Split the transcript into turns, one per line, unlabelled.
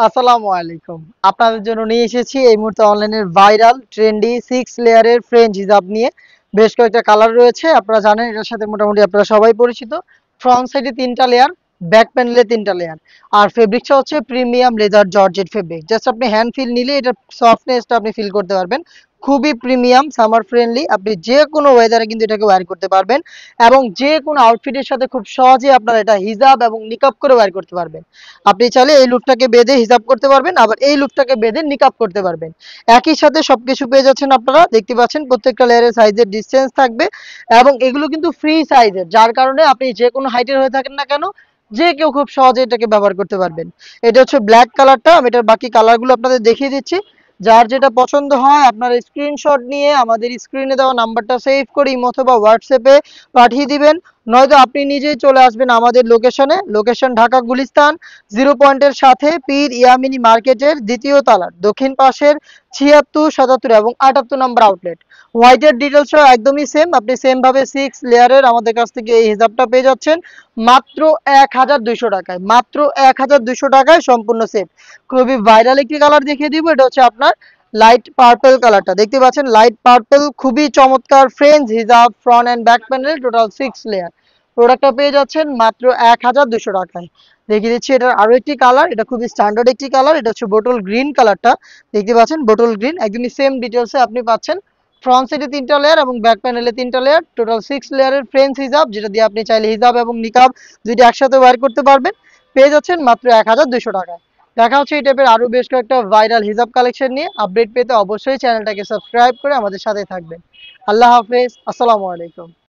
আসসালামু আলাইকুম। আপনাদের জন্য নিয়ে এসেছি এই মুহূর্তে অনলাইনের ভাইরাল ট্রেন্ডি 6 লেয়ারের ফ্রেঞ্চ হিজাব নিয়ে। বেশ কয়েকটা কালার রয়েছে। আপনারা জানেন এটার সাথে মোটামুটি আপনারা সবাই পরিচিত। ফ্রন্ট সাইডে ৩ টা লেয়ার, ব্যাক প্যানেলে ৩ টা লেয়ার। আর ফেব্রিকটা হচ্ছে premium leather georgette fabric. Just আপনি হ্যান্ড ফিল নিলে এটার সফটনেসটা আপনি ফিল করতে পারবেন। খুবই প্রিমিয়াম, সামার ফ্রেন্ডলি। আপনি যেকোনো ওয়েদারে কিন্তু এটাকে ওয়্যার করতে পারবেন এবং যেকোনো আউটফিটের সাথে খুব সহজে আপনারা এটা হিজাব এবং নিকাব করে ওয়্যার করতে পারবেন। আপনি চাইলে এই লুকটাকে বেঁধে হিজাব করতে পারবেন, আবার এই লুকটাকে বেঁধে নিকাব করতে পারবেন। একই সাথে সবকিছু পেয়ে যাচ্ছেন আপনারা। দেখতে পাচ্ছেন প্রত্যেকটা লেয়ারের সাইজের ডিসটেন্স থাকবে এবং এগুলো কিন্তু ফ্রি সাইজের, যার কারণে আপনি যে কোনো হাইটের হয়ে থাকেন না কেন, যে কেউ খুব সহজে এটাকে ব্যবহার করতে পারবেন। এটা হচ্ছে ব্ল্যাক কালারটা। আমি এটার বাকি কালারগুলো আপনাদের দেখিয়ে দিচ্ছি। যার যেটা পছন্দ হয় আপনার স্ক্রিনশট নিয়ে আমাদের স্ক্রিনে দেওয়া নাম্বারটা সেভ করে ইমো অথবা হোয়াটসঅ্যাপে পাঠিয়ে দিবেন। নয়তো আপনি নিজেই চলে আসবেন আমাদের লোকেশনে। লোকেশন ঢাকা গুলিস্তান 0 পয়েন্টের সাথে পীর ইয়ামিনী মার্কেটের দ্বিতীয় তলার দক্ষিণ পাশের ৭৬, ৭৭ এবং ৭৮ নম্বর আউটলেট। হোয়াইটের ডিটেলসও একদমই সেম। আপনি সেম ভাবে 6 লেয়ারের আমাদের কাছ থেকে এই হিজাবটা পেয়ে যাচ্ছেন মাত্র ১,২০০ টাকায়। মাত্র ১,২০০ টাকায় সম্পূর্ণ সেট। খুবই ভাইরাল একটি কালার দেখিয়ে দিব। এটা হচ্ছে আপনার লাইট পার্পল কালারটা। দেখতে পাচ্ছেন লাইট পার্পল, খুবই চমৎকার ফ্রেঞ্চ হিজাব, front and back panel, total 6 layer. প্রোডাক্টটা পেয়ে যাচ্ছেন মাত্র ১,২০০ টাকায়। দেখিয়ে দিচ্ছি এটার আরো একটি কালার। এটা খুবই স্ট্যান্ডার্ড একটি কালার। এটা হচ্ছে বোটল গ্রিন কালারটা। দেখতে পাচ্ছেন বোটল গ্রিন, একদমই সেম ডিটেলসে আপনি পাচ্ছেন। ফ্রন্ট সাইডে ৩ টা লেয়ার এবং ব্যাক প্যানেলে ৩ টা লেয়ার, টোটাল 6 লেয়ারের ফ্রেঞ্চ হিজাব, যেটা দিয়ে আপনি চাইলে হিজাব এবং নিকাব দুইটা একসাথে ওয়্যার করতে পারবেন। পেয়ে যাচ্ছেন মাত্র ১,২০০ টাকায়। দেখা হচ্ছে এই টাইপের আরো বেশ কয়েকটা ভাইরাল হিজাব কালেকশন নিয়ে। আপডেট পেতে অবশ্যই চ্যানেলটাকে সাবস্ক্রাইব করে আমাদের সাথে থাকবেন। আল্লাহ হাফেজ, আসসালামু আলাইকুম।